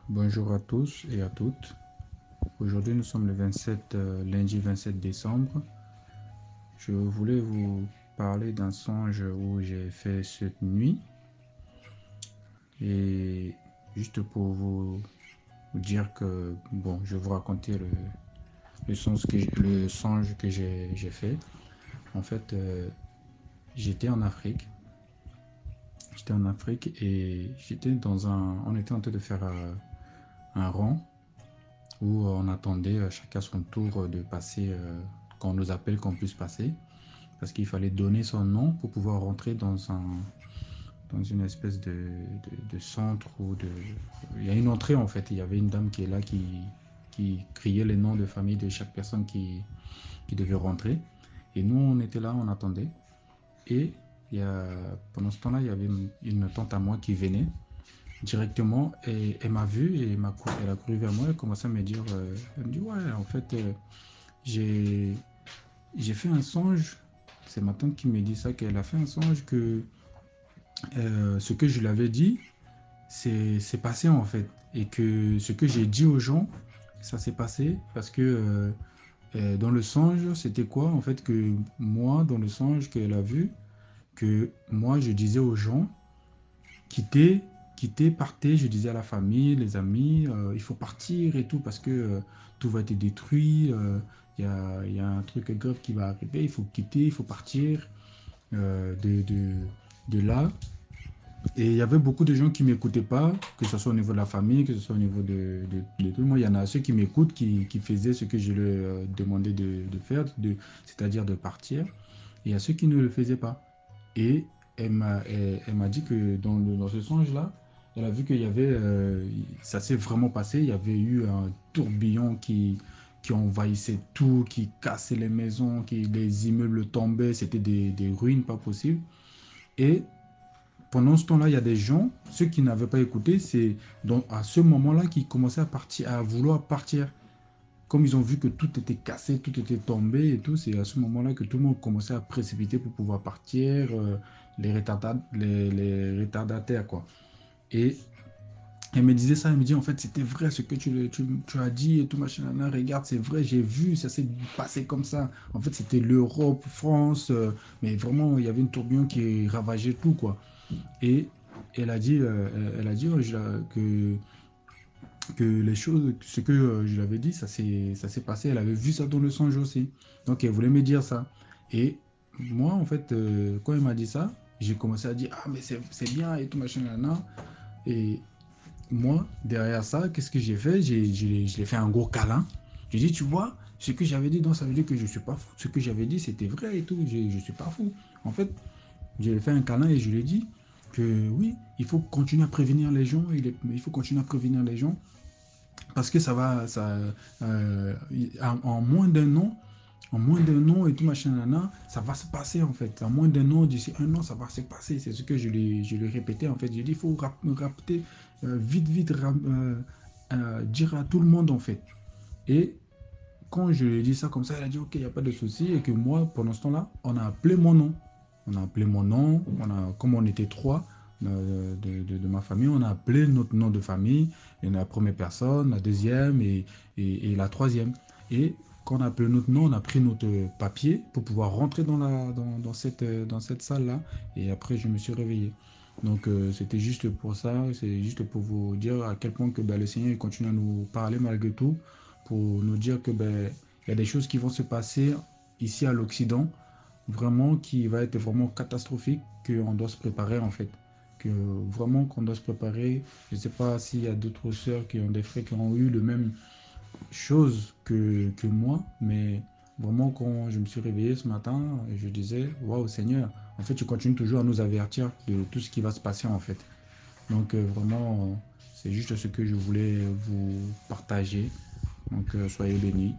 Bonjour à tous et à toutes. Aujourd'hui, nous sommes le lundi 27 décembre. Je voulais vous parler d'un songe où j'ai fait cette nuit. Et juste pour vous dire que, bon, je vais vous raconter le songe que j'ai fait. En fait, j'étais en Afrique. J'étais en Afrique et on était en train de faire un rang où on attendait chacun son tour de passer, qu'on nous appelle qu'on puisse passer, parce qu'il fallait donner son nom pour pouvoir rentrer dans une espèce de centre ou de... Il y a une entrée en fait, il y avait une dame qui est là qui criait les noms de famille de chaque personne qui devait rentrer. Et nous, on était là, on attendait. Et pendant ce temps-là, il y avait une tante à moi qui venait directement et elle m'a vu et elle a couru vers moi et commencé à me dire, elle me dit ouais en fait j'ai j'ai fait un songe, c'est ma tante qui me dit ça, qu'elle a fait un songe que ce que je lui avais dit c'est passé en fait et que ce que j'ai dit aux gens ça s'est passé parce que dans le songe c'était quoi en fait, que moi dans le songe qu'elle a vu, que moi je disais aux gens quitter, quitter, partez. Je disais à la famille, les amis, il faut partir et tout parce que tout va être détruit. Il y a un truc grave qui va arriver. Il faut quitter, il faut partir euh, de, de, de là. Et il y avait beaucoup de gens qui ne m'écoutaient pas, que ce soit au niveau de la famille, que ce soit au niveau de tout le monde. Il y en a ceux qui m'écoutent, qui faisaient ce que je leur demandais de faire, c'est-à-dire de partir. Et il y a ceux qui ne le faisaient pas. Et elle m'a dit que dans ce songe-là, elle a vu qu'il y avait, ça s'est vraiment passé, il y avait eu un tourbillon qui envahissait tout, qui cassait les maisons, les immeubles tombaient, c'était des ruines pas possibles. Et pendant ce temps-là, il y a des gens, ceux qui n'avaient pas écouté, c'est à ce moment-là qu'ils commençaient à partir, à vouloir partir. Comme ils ont vu que tout était cassé, tout était tombé et tout, c'est à ce moment-là que tout le monde commençait à précipiter pour pouvoir partir, les retardataires, quoi. Et elle me disait ça, elle me dit en fait, c'était vrai ce que tu as dit et tout, machin, là, regarde, c'est vrai, j'ai vu, ça s'est passé comme ça. En fait, c'était l'Europe, France, mais vraiment, il y avait une tourbillon qui ravageait tout, quoi. Et elle a dit que les choses, ce que je l'avais dit, ça s'est passé. Elle avait vu ça dans le songe aussi. Donc, elle voulait me dire ça. Et moi, en fait, quand elle m'a dit ça, j'ai commencé à dire, ah, mais c'est bien et tout, machin, là, là. Et moi, derrière ça, qu'est-ce que j'ai fait? Je l'ai fait un gros câlin. J'ai dit, tu vois, ce que j'avais dit, donc ça veut dire que je suis pas fou. Ce que j'avais dit, c'était vrai et tout. Je suis pas fou. En fait, je lui ai fait un câlin et je lui ai dit que oui, il faut continuer à prévenir les gens. Il faut continuer à prévenir les gens parce que euh, en moins d'un an et tout machin, nana, ça va se passer en fait. En moins d'un an, d'ici un an, ça va se passer. C'est ce que je lui répétais en fait. J'ai dit, il faut rappeler vite, vite, dire à tout le monde en fait. Et quand je lui ai dit ça comme ça, elle a dit, ok, il n'y a pas de souci. Et que moi, pendant ce temps-là, on a appelé mon nom. On a appelé mon nom. Comme on était trois de ma famille, on a appelé notre nom de famille. Et la première personne, la deuxième et la troisième. Et quand on a appelé notre nom, on a pris notre papier pour pouvoir rentrer dans cette salle-là. Et après, je me suis réveillé. Donc, c'était juste pour ça. C'est juste pour vous dire à quel point que le Seigneur il continue à nous parler malgré tout, pour nous dire que il y a des choses qui vont se passer ici à l'Occident, vraiment qui va être vraiment catastrophique, qu'on doit se préparer en fait. Que vraiment qu'on doit se préparer. Je ne sais pas s'il y a d'autres sœurs qui ont des frères qui ont eu le même chose que moi, mais vraiment quand je me suis réveillé ce matin, je disais, waouh Seigneur, en fait tu continues toujours à nous avertir de tout ce qui va se passer en fait. Donc vraiment, c'est juste ce que je voulais vous partager. Donc soyez bénis.